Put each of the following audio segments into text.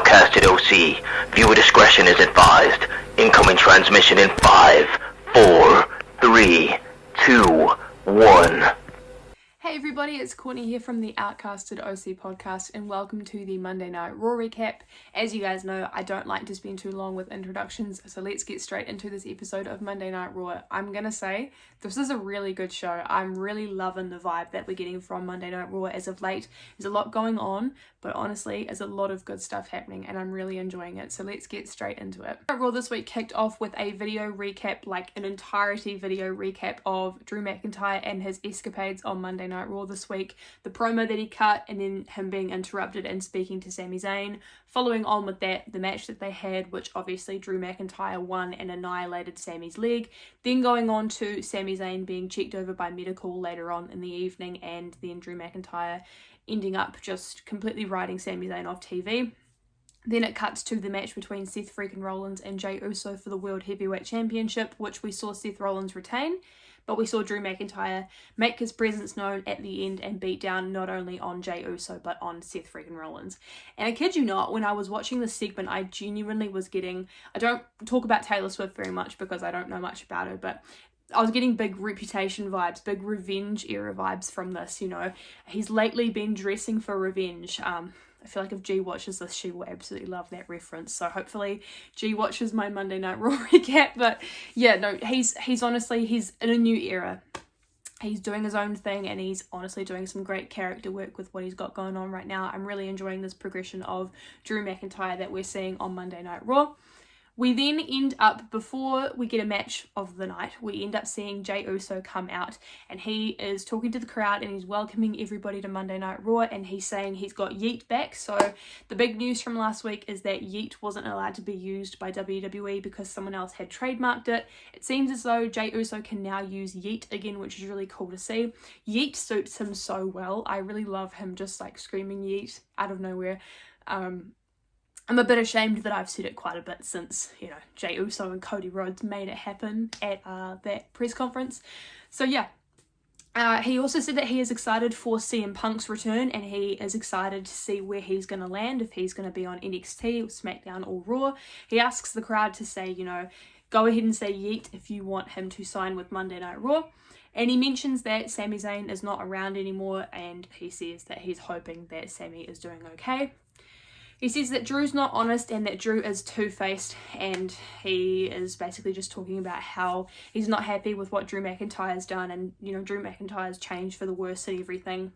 OutCasted OC. Viewer discretion is advised. Incoming transmission in 5, 4, 3, 2, 1. Hey everybody, it's Courtney here from the OutCasted OC podcast and welcome to the Monday Night Raw recap. As you guys know, I don't like to spend too long with introductions, so let's get straight into this episode of Monday Night Raw. I'm gonna say, this is a really good show. I'm really loving the vibe that we're getting from Monday Night Raw as of late. There's a lot going on, but honestly, there's a lot of good stuff happening and I'm really enjoying it, so let's get straight into it. Raw this week kicked off with a video recap, like an entirety video recap of Drew McIntyre and his escapades on Monday Night Raw this week, the promo that he cut, and then him being interrupted and speaking to Sami Zayn. Following on with that, the match that they had, which obviously Drew McIntyre won and annihilated Sami's leg. Then going on to Sami Zayn being checked over by medical later on in the evening, and then Drew McIntyre ending up just completely writing Sami Zayn off TV. Then it cuts to the match between Seth freaking Rollins and Jey Uso for the World Heavyweight Championship, which we saw Seth Rollins retain, but we saw Drew McIntyre make his presence known at the end and beat down not only on Jey Uso but on Seth freaking Rollins. And I kid you not, when I was watching this segment, I genuinely was getting, I don't talk about Taylor Swift very much because I don't know much about her, but I was getting big Reputation vibes, big revenge era vibes from this, you know. He's lately been dressing for revenge. I feel like if G watches this, she will absolutely love that reference. So hopefully G watches my Monday Night Raw recap. But yeah, no, he's honestly, he's in a new era. He's doing his own thing and he's honestly doing some great character work with what he's got going on right now. I'm really enjoying this progression of Drew McIntyre that we're seeing on Monday Night Raw. We then end up, before we get a match of the night, we end up seeing Jey Uso come out and he is talking to the crowd and he's welcoming everybody to Monday Night Raw, and he's saying he's got Yeet back. So the big news from last week is that Yeet wasn't allowed to be used by WWE because someone else had trademarked it. It seems as though Jey Uso can now use Yeet again, which is really cool to see. Yeet suits him so well. I really love him just like screaming Yeet out of nowhere. I'm a bit ashamed that I've said it quite a bit since, you know, Jey Uso and Cody Rhodes made it happen at that press conference. So yeah, he also said that he is excited for CM Punk's return and he is excited to see where he's going to land, if he's going to be on NXT, or SmackDown or Raw. He asks the crowd to say, you know, go ahead and say yeet if you want him to sign with Monday Night Raw. And he mentions that Sami Zayn is not around anymore and he says that he's hoping that Sami is doing okay. He says that Drew's not honest and that Drew is two-faced, and he is basically just talking about how he's not happy with what Drew McIntyre's done, and, you know, Drew McIntyre's changed for the worse and everything.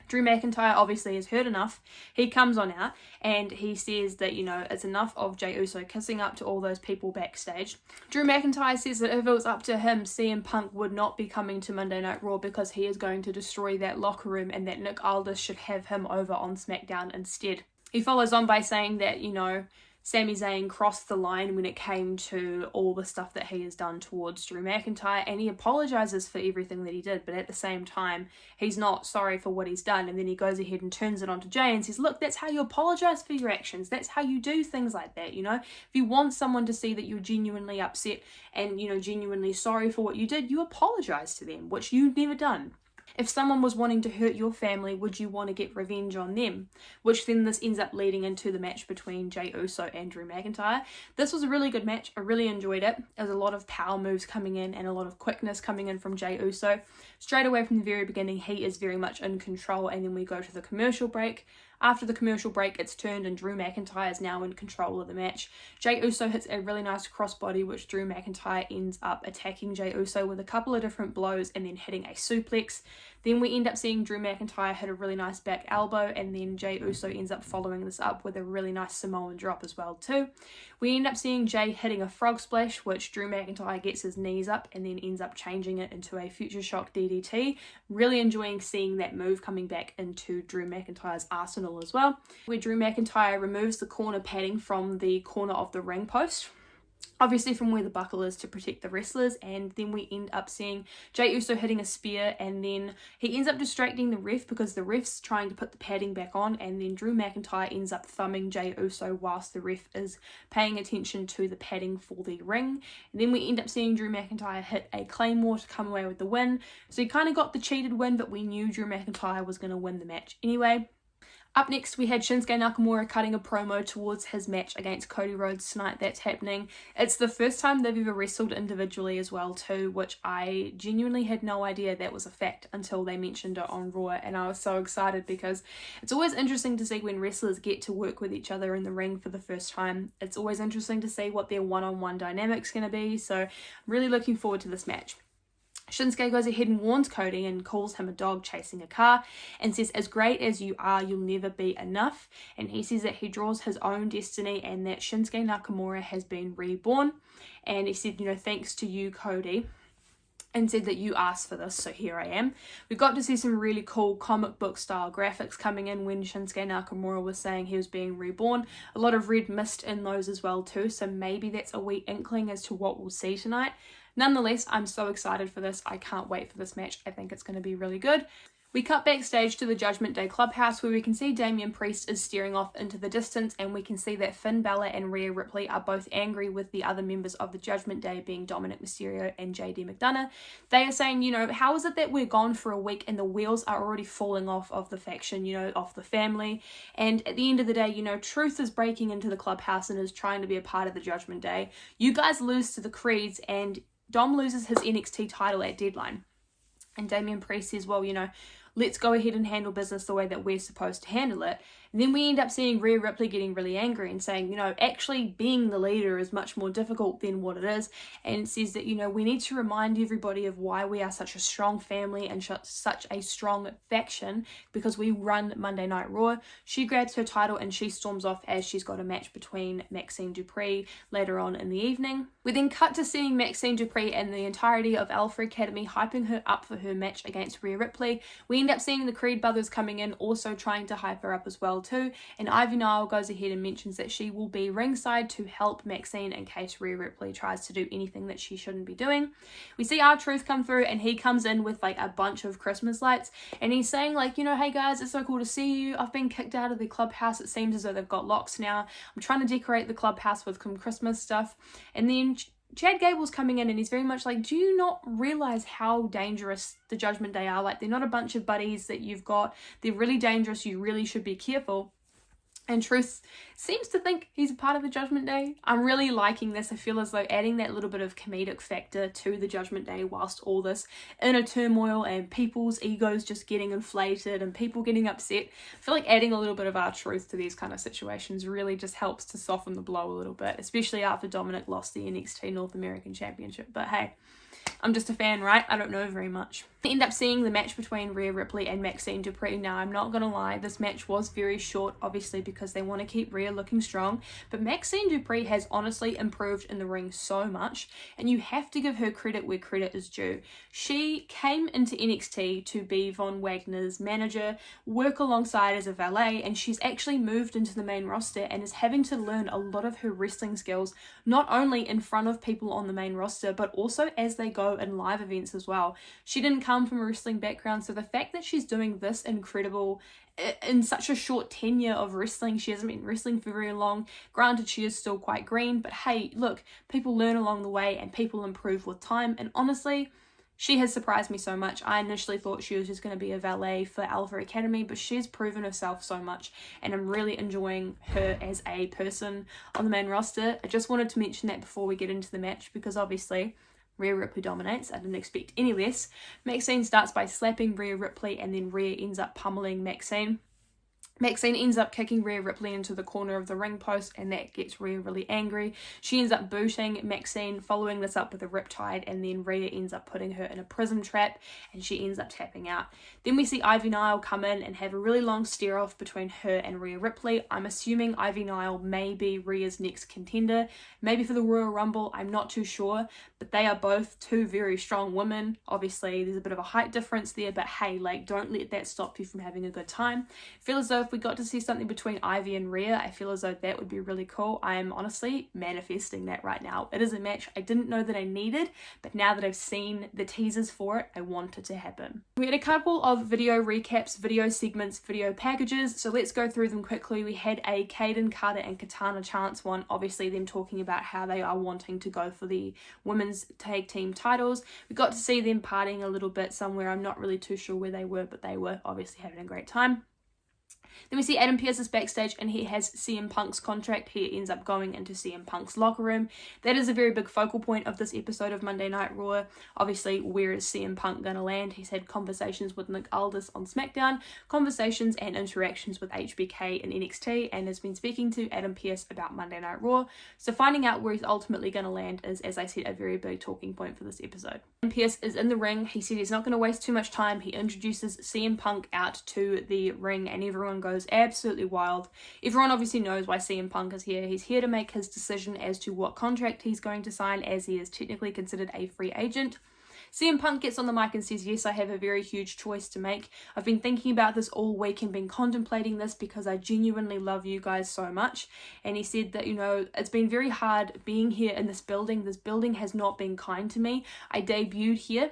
Drew McIntyre obviously has heard enough. He comes on out and he says that, you know, it's enough of Jey Uso kissing up to all those people backstage. Drew McIntyre says that if it was up to him, CM Punk would not be coming to Monday Night Raw because he is going to destroy that locker room and that Nick Aldis should have him over on SmackDown instead. He follows on by saying that, you know, Sami Zayn crossed the line when it came to all the stuff that he has done towards Drew McIntyre, and he apologises for everything that he did, but at the same time, he's not sorry for what he's done. And then he goes ahead and turns it onto Jey and says, look, that's how you apologise for your actions. That's how you do things like that, you know? If you want someone to see that you're genuinely upset and, you know, genuinely sorry for what you did, you apologise to them, which you've never done. If someone was wanting to hurt your family, would you want to get revenge on them? Which then this ends up leading into the match between Jey Uso and Drew McIntyre. This was a really good match. I really enjoyed it. There was a lot of power moves coming in and a lot of quickness coming in from Jey Uso. Straight away from the very beginning, he is very much in control, and then we go to the commercial break. After the commercial break, it's turned and Drew McIntyre is now in control of the match. Jey Uso hits a really nice crossbody, which Drew McIntyre ends up attacking Jey Uso with a couple of different blows and then hitting a suplex. Then we end up seeing Drew McIntyre hit a really nice back elbow, and then Jey Uso ends up following this up with a really nice Samoan drop as well too. We end up seeing Jey hitting a frog splash, which Drew McIntyre gets his knees up and then ends up changing it into a Future Shock DDT. Really enjoying seeing that move coming back into Drew McIntyre's arsenal as well, where Drew McIntyre removes the corner padding from the corner of the ring post, obviously from where the buckle is to protect the wrestlers, and then we end up seeing Jey Uso hitting a spear, and then he ends up distracting the ref because the ref's trying to put the padding back on, and then Drew McIntyre ends up thumbing Jey Uso whilst the ref is paying attention to the padding for the ring. And then we end up seeing Drew McIntyre hit a Claymore to come away with the win. So he kind of got the cheated win, but we knew Drew McIntyre was going to win the match anyway. Up next, we had Shinsuke Nakamura cutting a promo towards his match against Cody Rhodes tonight. That's happening. It's the first time they've ever wrestled individually as well too, which I genuinely had no idea that was a fact until they mentioned it on Raw, and I was so excited because it's always interesting to see when wrestlers get to work with each other in the ring for the first time. It's always interesting to see what their one-on-one dynamic's going to be, so I'm really looking forward to this match. Shinsuke goes ahead and warns Cody and calls him a dog chasing a car and says, as great as you are, you'll never be enough. And he says that he draws his own destiny and that Shinsuke Nakamura has been reborn. And he said, thanks to you, Cody, and said that you asked for this, so here I am. We got to see some really cool comic book style graphics coming in when Shinsuke Nakamura was saying he was being reborn. A lot of red mist in those as well too, so maybe that's a wee inkling as to what we'll see tonight. Nonetheless, I'm so excited for this. I can't wait for this match. I think it's going to be really good. We cut backstage to the Judgment Day Clubhouse where we can see Damian Priest is staring off into the distance, and we can see that Finn Balor and Rhea Ripley are both angry with the other members of the Judgment Day, being Dominic Mysterio and JD McDonough. They are saying, how is it that we're gone for a week and the wheels are already falling off of the faction, off the family? And at the end of the day, Truth is breaking into the clubhouse and is trying to be a part of the Judgment Day. You guys lose to the Creeds and Dom loses his NXT title at Deadline. And Damian Priest says, well, let's go ahead and handle business the way that we're supposed to handle it. And then we end up seeing Rhea Ripley getting really angry and saying, actually being the leader is much more difficult than what it is. And says that, we need to remind everybody of why we are such a strong family and such a strong faction because we run Monday Night Raw. She grabs her title and she storms off as she's got a match between Maxine Dupree later on in the evening. We then cut to seeing Maxine Dupree and the entirety of Alpha Academy hyping her up for her match against Rhea Ripley. We end up seeing the Creed brothers coming in, also trying to hype her up as well too, and Ivy Nile goes ahead and mentions that she will be ringside to help Maxine in case Rhea Ripley tries to do anything that she shouldn't be doing. We see R-Truth come through and he comes in with a bunch of Christmas lights and he's saying hey guys, it's so cool to see you. I've been kicked out of the clubhouse. It seems as though they've got locks now. I'm trying to decorate the clubhouse with some Christmas stuff. And then Chad Gable's coming in and he's very much do you not realize how dangerous the Judgment Day are? They're not a bunch of buddies that you've got. They're really dangerous. You really should be careful. And Truth seems to think he's a part of the Judgment Day. I'm really liking this. I feel as though adding that little bit of comedic factor to the Judgment Day whilst all this inner turmoil and people's egos just getting inflated and people getting upset. I feel like adding a little bit of R-Truth to these kind of situations really just helps to soften the blow a little bit, especially after Dominic lost the NXT North American Championship. But hey, I'm just a fan, right? I don't know very much. We end up seeing the match between Rhea Ripley and Maxine Dupree. Now, I'm not going to lie, this match was very short, obviously, because they want to keep Rhea looking strong. But Maxine Dupree has honestly improved in the ring so much, and you have to give her credit where credit is due. She came into NXT to be Von Wagner's manager, work alongside as a valet, and she's actually moved into the main roster and is having to learn a lot of her wrestling skills, not only in front of people on the main roster, but also as they go in live events as well. She didn't come from a wrestling background, so the fact that she's doing this incredible in such a short tenure of wrestling, she hasn't been wrestling for very long. Granted, she is still quite green, but hey, look, people learn along the way and people improve with time, and honestly, she has surprised me so much. I initially thought she was just going to be a valet for Alpha Academy, but she's proven herself so much, and I'm really enjoying her as a person on the main roster. I just wanted to mention that before we get into the match, because obviously Rhea Ripley dominates. I didn't expect any less. Maxine starts by slapping Rhea Ripley, and then Rhea ends up pummeling Maxine. Maxine ends up kicking Rhea Ripley into the corner of the ring post, and that gets Rhea really angry. She ends up booting Maxine, following this up with a riptide, and then Rhea ends up putting her in a prism trap, and she ends up tapping out. Then we see Ivy Nile come in and have a really long stare-off between her and Rhea Ripley. I'm assuming Ivy Nile may be Rhea's next contender, maybe for the Royal Rumble, I'm not too sure, but they are both two very strong women. Obviously, there's a bit of a height difference there, but hey, don't let that stop you from having a good time. I feel as though if we got to see something between Ivy and Rhea, I feel as though that would be really cool. I am honestly manifesting that right now. It is a match I didn't know that I needed, but now that I've seen the teasers for it, I want it to happen. We had a couple of video recaps, video segments, video packages, so let's go through them quickly. We had a Kaden Carter and Katana Chance one, obviously them talking about how they are wanting to go for the women's tag team titles. We got to see them partying a little bit somewhere. I'm not really too sure where they were, but they were obviously having a great time. Then we see Adam Pearce is backstage and he has CM Punk's contract. He ends up going into CM Punk's locker room. That is a very big focal point of this episode of Monday Night Raw. Obviously, where is CM Punk going to land? He's had conversations with Nick Aldis on SmackDown, conversations and interactions with HBK in NXT, and has been speaking to Adam Pearce about Monday Night Raw. So finding out where he's ultimately going to land is, as I said, a very big talking point for this episode. Adam Pearce is in the ring. He said he's not going to waste too much time. He introduces CM Punk out to the ring and everyone goes absolutely wild. Everyone obviously knows why CM Punk is here. He's here to make his decision as to what contract he's going to sign, as he is technically considered a free agent. CM Punk gets on the mic and says, yes, I have a very huge choice to make. I've been thinking about this all week and been contemplating this because I genuinely love you guys so much. And he said that, it's been very hard being here in this building. This building has not been kind to me. I debuted here,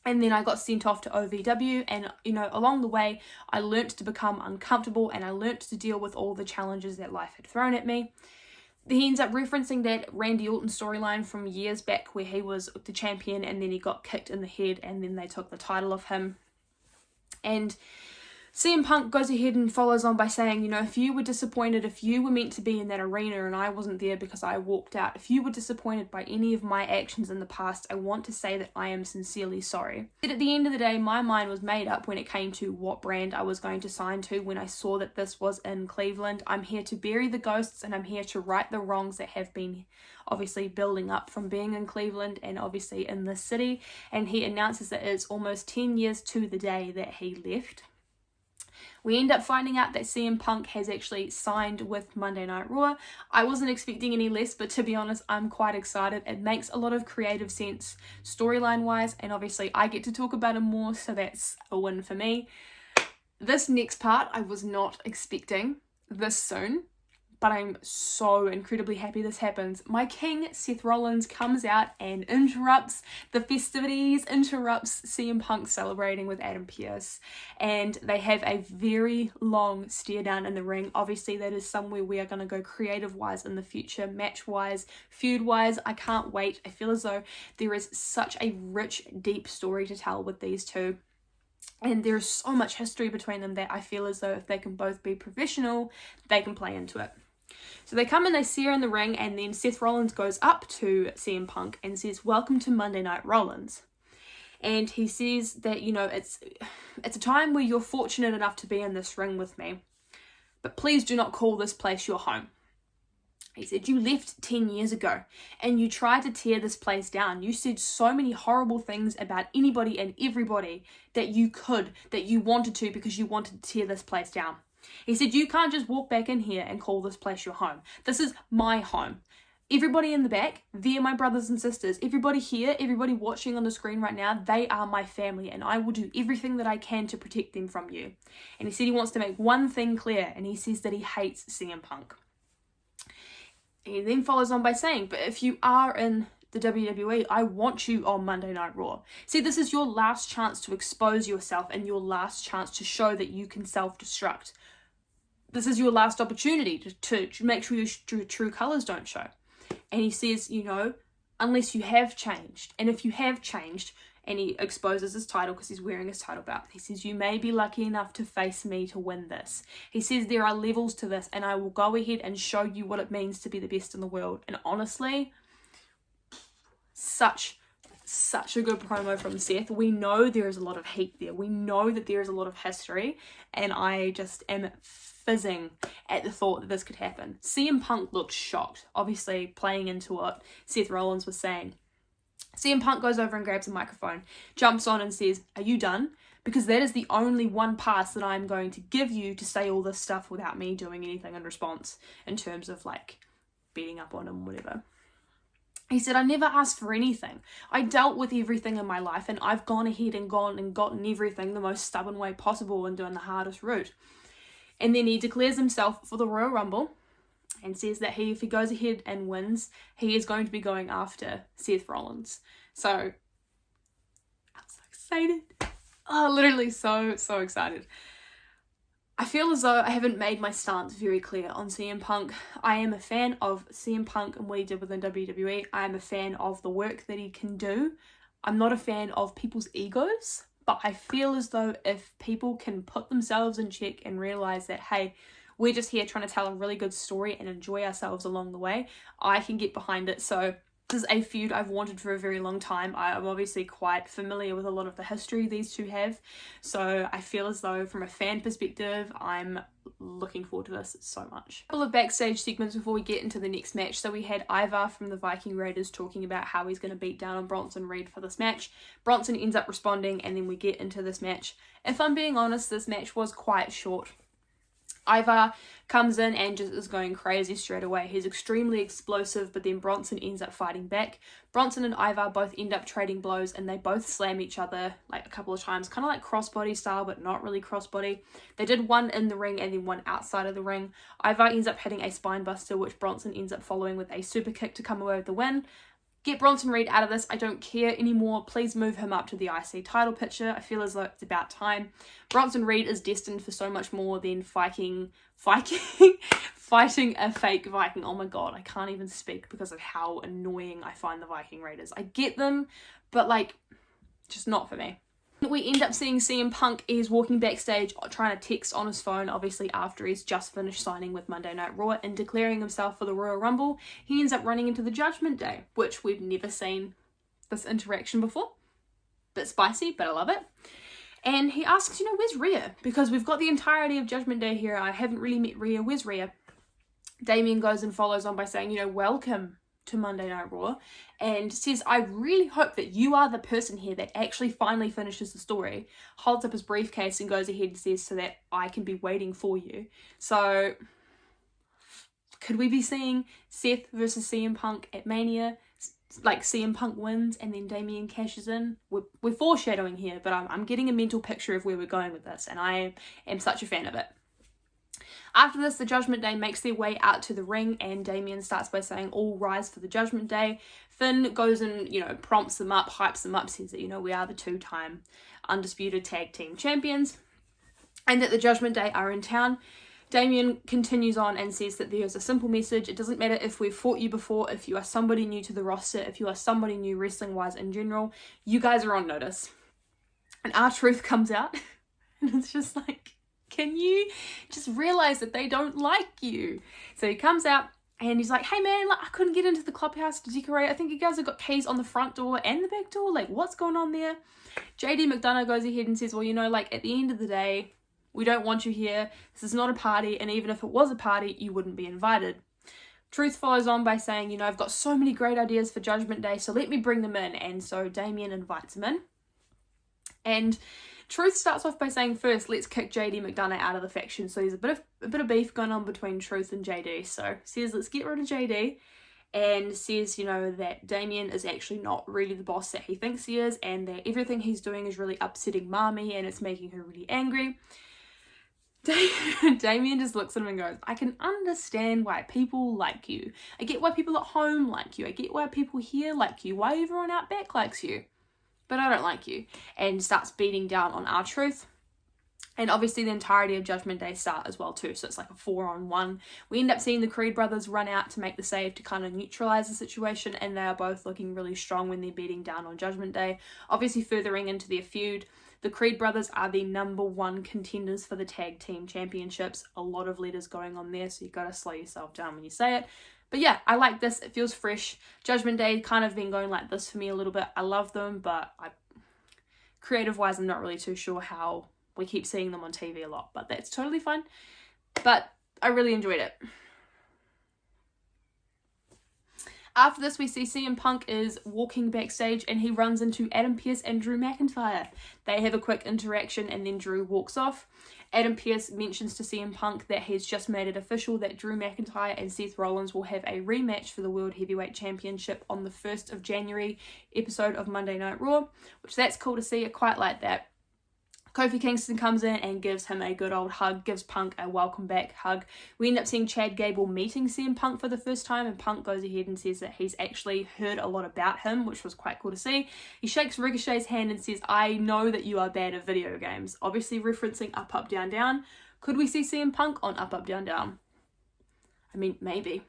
and then I got sent off to OVW, and, along the way, I learnt to become uncomfortable and I learnt to deal with all the challenges that life had thrown at me. He ends up referencing that Randy Orton storyline from years back where he was the champion and then he got kicked in the head and then they took the title off him. And CM Punk goes ahead and follows on by saying, if you were disappointed, if you were meant to be in that arena and I wasn't there because I walked out, if you were disappointed by any of my actions in the past, I want to say that I am sincerely sorry. But at the end of the day, my mind was made up when it came to what brand I was going to sign to when I saw that this was in Cleveland. I'm here to bury the ghosts and I'm here to right the wrongs that have been obviously building up from being in Cleveland and obviously in this city. And he announces that it's almost 10 years to the day that he left. We end up finding out that CM Punk has actually signed with Monday Night Raw. I wasn't expecting any less, but to be honest, I'm quite excited. It makes a lot of creative sense storyline wise, and obviously I get to talk about it more, so that's a win for me. This next part I was not expecting this soon, but I'm so incredibly happy this happens. My king, Seth Rollins, comes out and interrupts the festivities, interrupts CM Punk celebrating with Adam Pearce, and they have a very long stare down in the ring. Obviously, that is somewhere we are going to go creative-wise in the future, match-wise, feud-wise. I can't wait. I feel as though there is such a rich, deep story to tell with these two. And there's so much history between them that I feel as though if they can both be professional, they can play into it. So they come and they see her in the ring, and then Seth Rollins goes up to CM Punk and says, welcome to Monday Night Rollins. And he says that, it's a time where you're fortunate enough to be in this ring with me, but please do not call this place your home. He said, you left 10 years ago and you tried to tear this place down. You said so many horrible things about anybody and everybody that you wanted to because you wanted to tear this place down. He said, you can't just walk back in here and call this place your home. This is my home. Everybody in the back, they're my brothers and sisters. Everybody here, everybody watching on the screen right now, they are my family, and I will do everything that I can to protect them from you. And he said he wants to make one thing clear, and he says that he hates CM Punk. He then follows on by saying, but if you are in the WWE, I want you on Monday Night Raw. See, this is your last chance to expose yourself and your last chance to show that you can self-destruct. This is your last opportunity to make sure your true colours don't show. And he says, unless you have changed. And if you have changed, and he exposes his title because he's wearing his title belt. He says, you may be lucky enough to face me to win this. He says, there are levels to this, and I will go ahead and show you what it means to be the best in the world. And honestly, such a good promo from Seth. We know there is a lot of heat there. We know that there is a lot of history, and I just am fizzing at the thought that this could happen. CM Punk looked shocked, obviously playing into what Seth Rollins was saying. CM Punk goes over and grabs a microphone, jumps on and says, are you done? Because that is the only one pass that I'm going to give you to say all this stuff without me doing anything in response in terms of beating up on him, whatever. He said, I never asked for anything. I dealt with everything in my life, and I've gone ahead and gotten everything the most stubborn way possible and doing the hardest route. And then he declares himself for the Royal Rumble and says that if he goes ahead and wins, he is going to be going after Seth Rollins. So, I'm so excited. Oh, literally so excited. I feel as though I haven't made my stance very clear on CM Punk. I am a fan of CM Punk and what he did within WWE. I am a fan of the work that he can do. I'm not a fan of people's egos, but I feel as though if people can put themselves in check and realize that, hey, we're just here trying to tell a really good story and enjoy ourselves along the way, I can get behind it. So this is a feud I've wanted for a very long time. I'm obviously quite familiar with a lot of the history these two have, so I feel as though from a fan perspective, I'm looking forward to this so much. A couple of backstage segments before we get into the next match. So we had Ivar from the Viking Raiders talking about how he's going to beat down on Bronson Reed for this match. Bronson ends up responding, and then we get into this match. If I'm being honest, this match was quite short. Ivar comes in and just is going crazy straight away. He's extremely explosive, but then Bronson ends up fighting back. Bronson and Ivar both end up trading blows, and they both slam each other like a couple of times, kind of like crossbody style, but not really crossbody. They did one in the ring and then one outside of the ring. Ivar ends up hitting a spine buster, which Bronson ends up following with a super kick to come away with the win. Get Bronson Reed out of this. I don't care anymore. Please move him up to the IC title picture. I feel as though it's about time. Bronson Reed is destined for so much more than fighting a fake Viking. Oh my god, I can't even speak because of how annoying I find the Viking Raiders. I get them, but like, just not for me. We end up seeing CM Punk. He's walking backstage trying to text on his phone, obviously after he's just finished signing with Monday Night Raw and declaring himself for the Royal Rumble. He ends up running into the Judgment Day, which we've never seen this interaction before. Bit spicy, but I love it. And he asks, where's Rhea? Because we've got the entirety of Judgment Day here. I haven't really met Rhea. Where's Rhea? Damien goes and follows on by saying, welcome to Monday Night Raw, and says, I really hope that you are the person here that actually finally finishes the story. Holds up his briefcase and goes ahead and says, so that I can be waiting for you. So could we be seeing Seth versus CM Punk at Mania? Like CM Punk wins and then Damien cashes in? We're foreshadowing here, but I'm getting a mental picture of where we're going with this, and I am such a fan of it. After this, the Judgment Day makes their way out to the ring, and Damien starts by saying, all rise for the Judgment Day. Finn goes and, prompts them up, hypes them up, says that, we are the 2-time undisputed tag team champions, and that the Judgment Day are in town. Damien continues on and says that there's a simple message. It doesn't matter if we've fought you before, if you are somebody new to the roster, if you are somebody new wrestling-wise in general, you guys are on notice. And R-Truth comes out, and it's just like, can you just realize that they don't like you? So he comes out and he's like, hey man, I couldn't get into the clubhouse to decorate. I think you guys have got keys on the front door and the back door. What's going on there? JD McDonough goes ahead and says, well, at the end of the day, we don't want you here. This is not a party. And even if it was a party, you wouldn't be invited. Truth follows on by saying, I've got so many great ideas for Judgment Day, so let me bring them in. And so Damien invites him in. And Truth starts off by saying, first, let's kick JD McDonough out of the faction. So there's a bit of beef going on between Truth and JD. So says, let's get rid of JD, and says, that Damien is actually not really the boss that he thinks he is, and that everything he's doing is really upsetting Marmy, and it's making her really angry. Damien just looks at him and goes, I can understand why people like you. I get why people at home like you. I get why people here like you. Why everyone out back likes you. But I don't like you. And starts beating down on R-Truth. And obviously the entirety of Judgment Day start as well too. So it's like a 4-on-1. We end up seeing the Creed brothers run out to make the save to kind of neutralize the situation. And they are both looking really strong when they're beating down on Judgment Day. Obviously furthering into their feud, the Creed brothers are the #1 contenders for the tag team championships. A lot of letters going on there. So you got to slow yourself down when you say it. But yeah, I like this. It feels fresh. Judgment Day kind of been going like this for me a little bit. I love them, but creative-wise, I'm not really too sure how we keep seeing them on TV a lot. But that's totally fine. But I really enjoyed it. After this, we see CM Punk is walking backstage and he runs into Adam Pearce and Drew McIntyre. They have a quick interaction and then Drew walks off. Adam Pearce mentions to CM Punk that he's just made it official that Drew McIntyre and Seth Rollins will have a rematch for the World Heavyweight Championship on the 1st of January episode of Monday Night Raw, which that's cool to see. I quite like that. Kofi Kingston comes in and gives him a good old hug, gives Punk a welcome back hug. We end up seeing Chad Gable meeting CM Punk for the first time, and Punk goes ahead and says that he's actually heard a lot about him, which was quite cool to see. He shakes Ricochet's hand and says, I know that you are bad at video games, obviously referencing Up, Up, Down, Down. Could we see CM Punk on Up, Up, Down, Down? I mean, maybe.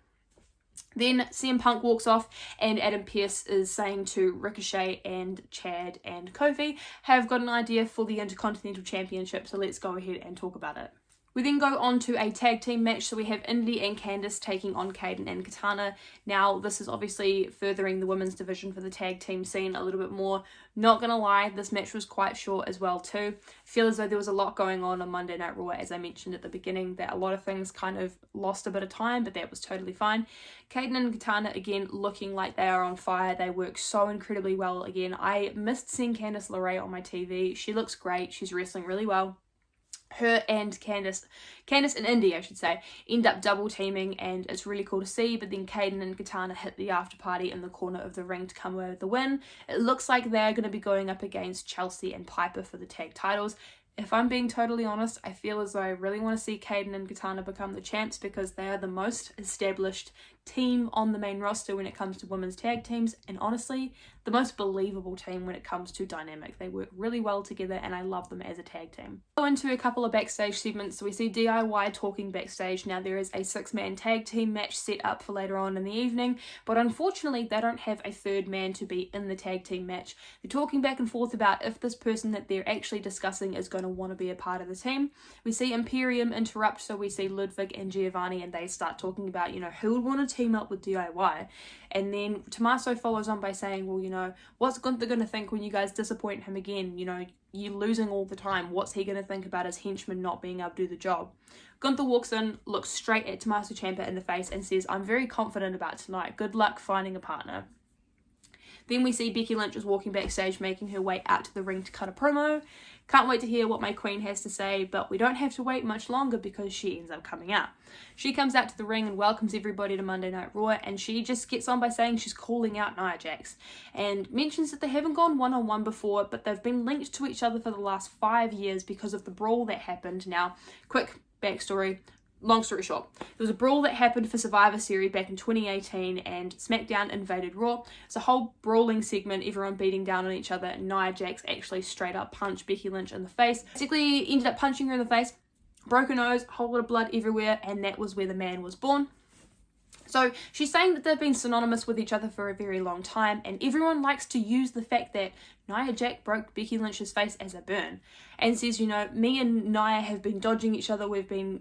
Then CM Punk walks off and Adam Pearce is saying to Ricochet and Chad and Kofi have got an idea for the Intercontinental Championship, so let's go ahead and talk about it. We then go on to a tag team match, so we have Indy and Candice taking on Kayden and Katana. Now, this is obviously furthering the women's division for the tag team scene a little bit more. Not gonna lie, this match was quite short as well too. I feel as though there was a lot going on Monday Night Raw, as I mentioned at the beginning, that a lot of things kind of lost a bit of time, but that was totally fine. Kayden and Katana, again, looking like they are on fire. They work so incredibly well again. I missed seeing Candice LeRae on my TV. She looks great. She's wrestling really well. Her and Candice and Indy, I should say, end up double teaming, and it's really cool to see. But then Kayden and Katana hit the after party in the corner of the ring to come away with the win. It looks like they're going to be going up against Chelsea and Piper for the tag titles. If I'm being totally honest, I feel as though I really want to see Kayden and Katana become the champs because they are the most established team on the main roster when it comes to women's tag teams, and honestly, the most believable team when it comes to dynamic. They work really well together and I love them as a tag team. Go into a couple of backstage segments. So we see DIY talking backstage. Now there is a 6-man tag team match set up for later on in the evening, but unfortunately they don't have a third man to be in the tag team match. They're talking back and forth about if this person that they're actually discussing is going to want to be a part of the team. We see Imperium interrupt, so we see Ludwig and Giovanni and they start talking about, who would want to team up with DIY. And then Tommaso follows on by saying, well, what's Gunther going to think when you guys disappoint him again? You're losing all the time. What's he going to think about his henchmen not being able to do the job? Gunther walks in, looks straight at Tommaso Ciampa in the face and says, I'm very confident about tonight. Good luck finding a partner. Then we see Becky Lynch is walking backstage, making her way out to the ring to cut a promo. Can't wait to hear what my queen has to say, but we don't have to wait much longer because she ends up coming out. She comes out to the ring and welcomes everybody to Monday Night Raw, and she just gets on by saying she's calling out Nia Jax and mentions that they haven't gone one-on-one before, but they've been linked to each other for the last 5 years because of the brawl that happened. Now, quick backstory. Long story short, there was a brawl that happened for Survivor Series back in 2018 and SmackDown invaded Raw. It's a whole brawling segment, everyone beating down on each other, and Nia Jax actually straight up punched Becky Lynch in the face. Basically ended up punching her in the face, broke her nose, a whole lot of blood everywhere, and that was where the man was born. So she's saying that they've been synonymous with each other for a very long time, and everyone likes to use the fact that Nia Jax broke Becky Lynch's face as a burn and says, me and Nia have been dodging each other, we've been,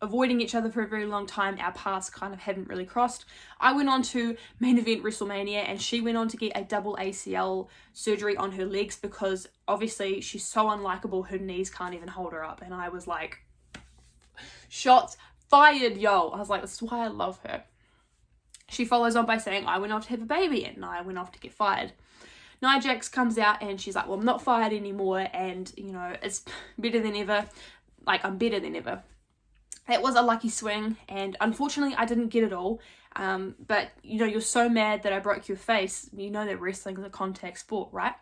avoiding each other for a very long time. Our paths kind of haven't really crossed. I went on to main event WrestleMania and she went on to get a double ACL surgery on her legs because obviously she's so unlikable, her knees can't even hold her up. And I was like, shots fired, yo. I was like, this is why I love her. She follows on by saying, I went off to have a baby and I went off to get fired. Nia Jax comes out and she's like, well, I'm not fired anymore and, it's better than ever. Like, I'm better than ever. That was a lucky swing, and unfortunately I didn't get it all, but you're so mad that I broke your face. You know that wrestling is a contact sport, right?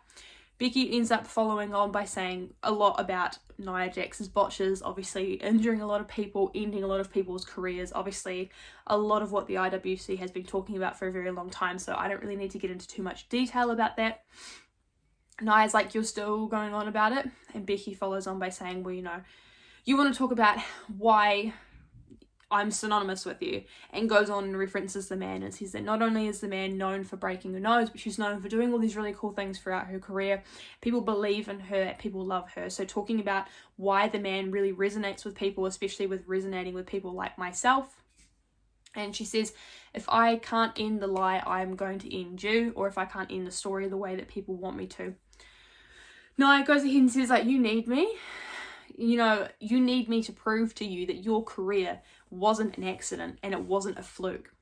Becky ends up following on by saying a lot about Nia Jax's botches, obviously injuring a lot of people, ending a lot of people's careers, obviously a lot of what the IWC has been talking about for a very long time, so I don't really need to get into too much detail about that. Nia's like, you're still going on about it, and Becky follows on by saying, well, you want to talk about why I'm synonymous with you, and goes on and references the man and says that not only is the man known for breaking her nose, but she's known for doing all these really cool things throughout her career. People believe in her, people love her. So talking about why the man really resonates with people, especially with resonating with people like myself. And she says, if I can't end the lie, I'm going to end you, or if I can't end the story the way that people want me to. Nia goes ahead and says, you need me. You need me to prove to you that your career wasn't an accident and it wasn't a fluke.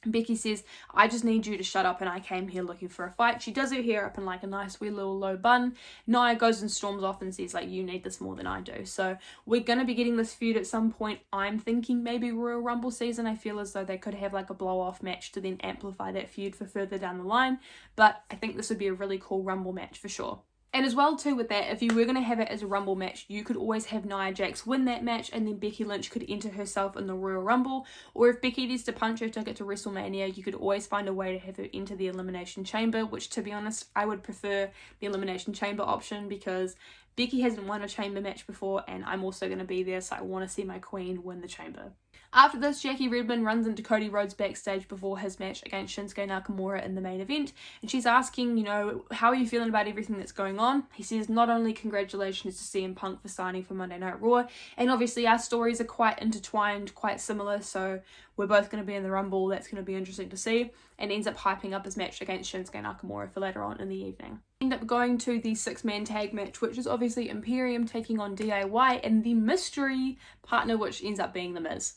Becky says, I just need you to shut up and I came here looking for a fight. She does her hair up in like a nice wee little low bun. Nia goes and storms off and says you need this more than I do. So we're going to be getting this feud at some point. I'm thinking maybe Royal Rumble season. I feel as though they could have like a blow off match to then amplify that feud for further down the line. But I think this would be a really cool Rumble match for sure. And as well too with that, if you were going to have it as a Rumble match, you could always have Nia Jax win that match and then Becky Lynch could enter herself in the Royal Rumble. Or if Becky needs to punch her ticket to WrestleMania, you could always find a way to have her enter the Elimination Chamber, which to be honest, I would prefer the Elimination Chamber option because Becky hasn't won a chamber match before, and I'm also going to be there, so I want to see my queen win the chamber. After this, Jackie Redmond runs into Cody Rhodes backstage before his match against Shinsuke Nakamura in the main event, and she's asking, how are you feeling about everything that's going on? He says not only congratulations to CM Punk for signing for Monday Night Raw, and obviously our stories are quite intertwined, quite similar, so we're both going to be in the Rumble. That's going to be interesting to see, and ends up hyping up his match against Shinsuke Nakamura for later on in the evening. End up going to the 6-man tag match, which is obviously Imperium taking on DIY and the mystery partner, which ends up being The Miz.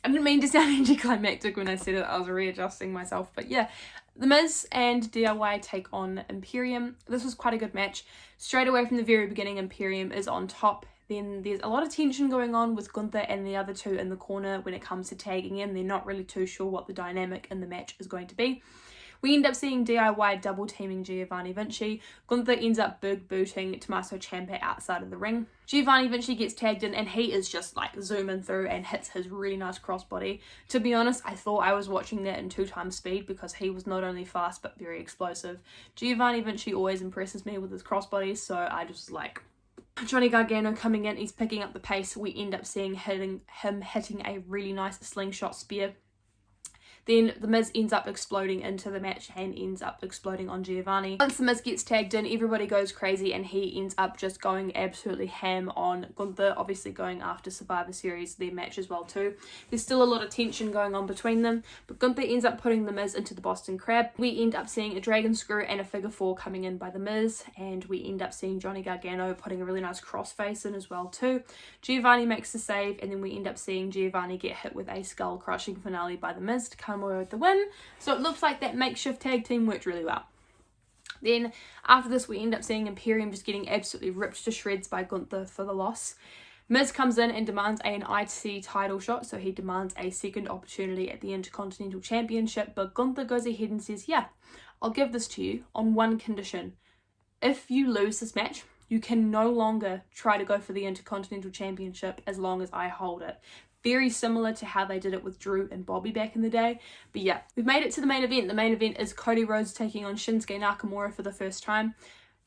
I didn't mean to sound anticlimactic when I said it, I was readjusting myself, but yeah, The Miz and DIY take on Imperium. This was quite a good match. Straight away from the very beginning, Imperium is on top. Then there's a lot of tension going on with Gunther and the other two in the corner when it comes to tagging in. They're not really too sure what the dynamic in the match is going to be. We end up seeing DIY double teaming Giovanni Vinci. Gunther ends up big booting Tommaso Ciampa outside of the ring. Giovanni Vinci gets tagged in and he is just like zooming through and hits his really nice crossbody. To be honest, I thought I was watching that in 2x speed because he was not only fast but very explosive. Giovanni Vinci always impresses me with his crossbodies, so I just like... Johnny Gargano coming in, he's picking up the pace. We end up seeing him hitting a really nice slingshot spear. Then The Miz ends up exploding into the match and ends up exploding on Giovanni. Once The Miz gets tagged in, everybody goes crazy and he ends up just going absolutely ham on Gunther, obviously going after Survivor Series, their match as well too. There's still a lot of tension going on between them, but Gunther ends up putting The Miz into the Boston Crab. We end up seeing a Dragon Screw and a Figure 4 coming in by The Miz, and we end up seeing Johnny Gargano putting a really nice crossface in as well too. Giovanni makes the save, and then we end up seeing Giovanni get hit with a skull-crushing finale by The Miz to come away with the win. So it looks like that makeshift tag team worked really well. Then after this, we end up seeing Imperium just getting absolutely ripped to shreds by Gunther for the loss. Miz comes in and demands an IC title shot, so he demands a second opportunity at the Intercontinental Championship, but Gunther goes ahead and says, yeah, I'll give this to you on one condition. If you lose this match, you can no longer try to go for the Intercontinental Championship as long as I hold it. Very similar to how they did it with Drew and Bobby back in the day. But yeah, we've made it to the main event. The main event is Cody Rhodes taking on Shinsuke Nakamura for the first time.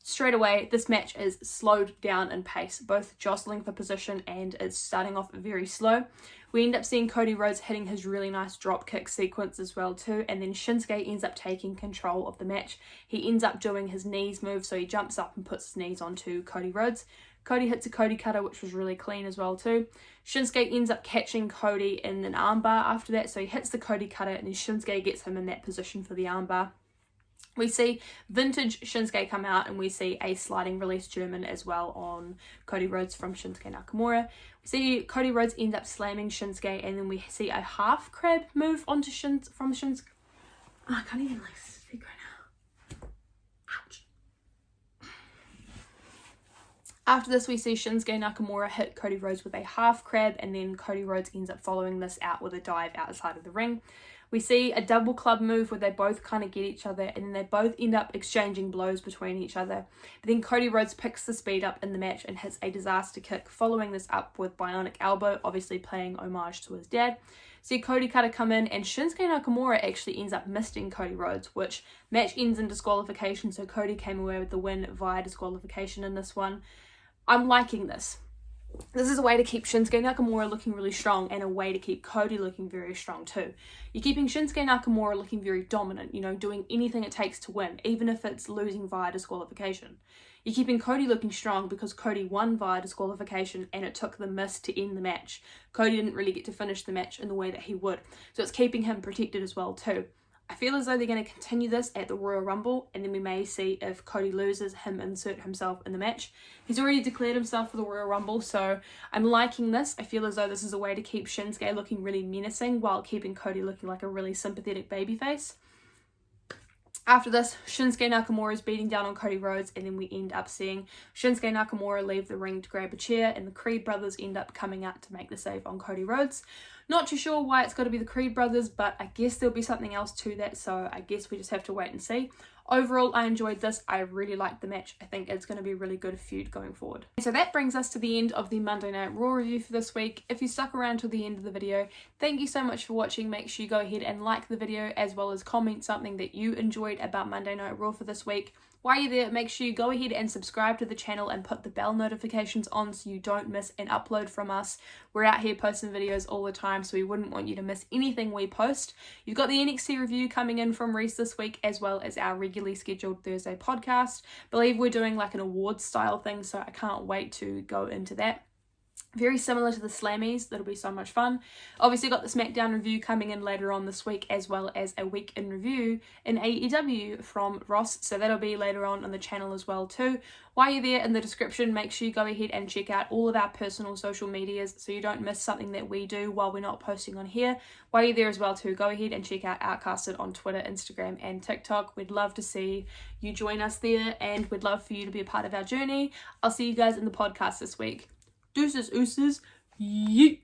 Straight away, this match is slowed down in pace, both jostling for position and it's starting off very slow. We end up seeing Cody Rhodes hitting his really nice drop kick sequence as well too, and then Shinsuke ends up taking control of the match. He ends up doing his knees move, so he jumps up and puts his knees onto Cody Rhodes. Cody hits a Cody cutter, which was really clean as well too. Shinsuke ends up catching Cody in an armbar after that, so he hits the Cody cutter and then Shinsuke gets him in that position for the armbar. We see vintage Shinsuke come out and we see a sliding release German as well on Cody Rhodes from Shinsuke Nakamura. We see Cody Rhodes end up slamming Shinsuke and then we see a half crab move onto from Shinsuke. Oh, I can't even speak right now. Ouch. After this, we see Shinsuke Nakamura hit Cody Rhodes with a half crab and then Cody Rhodes ends up following this out with a dive outside of the ring. We see a double club move where they both kind of get each other and then they both end up exchanging blows between each other. But then Cody Rhodes picks the speed up in the match and hits a disaster kick, following this up with bionic elbow, obviously paying homage to his dad. See Cody cutter come in and Shinsuke Nakamura actually ends up missing Cody Rhodes, which match ends in disqualification, so Cody came away with the win via disqualification in this one. I'm liking this. This is a way to keep Shinsuke Nakamura looking really strong and a way to keep Cody looking very strong too. You're keeping Shinsuke Nakamura looking very dominant, doing anything it takes to win, even if it's losing via disqualification. You're keeping Cody looking strong because Cody won via disqualification and it took the miss to end the match. Cody didn't really get to finish the match in the way that he would, so it's keeping him protected as well too. I feel as though they're going to continue this at the Royal Rumble, and then we may see if Cody loses, him insert himself in the match. He's already declared himself for the Royal Rumble, so I'm liking this. I feel as though this is a way to keep Shinsuke looking really menacing while keeping Cody looking like a really sympathetic babyface. After this, Shinsuke Nakamura is beating down on Cody Rhodes, and then we end up seeing Shinsuke Nakamura leave the ring to grab a chair, and the Creed brothers end up coming out to make the save on Cody Rhodes. Not too sure why it's got to be the Creed brothers, but I guess there'll be something else to that, so I guess we just have to wait and see. Overall, I enjoyed this. I really liked the match. I think it's going to be a really good feud going forward. So that brings us to the end of the Monday Night Raw review for this week. If you stuck around till the end of the video, thank you so much for watching. Make sure you go ahead and like the video as well as comment something that you enjoyed about Monday Night Raw for this week. While you're there, make sure you go ahead and subscribe to the channel and put the bell notifications on so you don't miss an upload from us. We're out here posting videos all the time, so we wouldn't want you to miss anything we post. You've got the NXT review coming in from Reese this week, as well as our regularly scheduled Thursday podcast. I believe we're doing like an awards style thing, so I can't wait to go into that. Very similar to the Slammies, that'll be so much fun. Obviously got the SmackDown review coming in later on this week, as well as a week in review in AEW from Ross, so that'll be later on the channel as well too. While you're there, in the description, make sure you go ahead and check out all of our personal social medias so you don't miss something that we do while we're not posting on here. While you're there as well too, go ahead and check out OutCasted on Twitter, Instagram and TikTok. We'd love to see you join us there, and we'd love for you to be a part of our journey. I'll see you guys in the podcast this week. Deuces, ooses, yeet.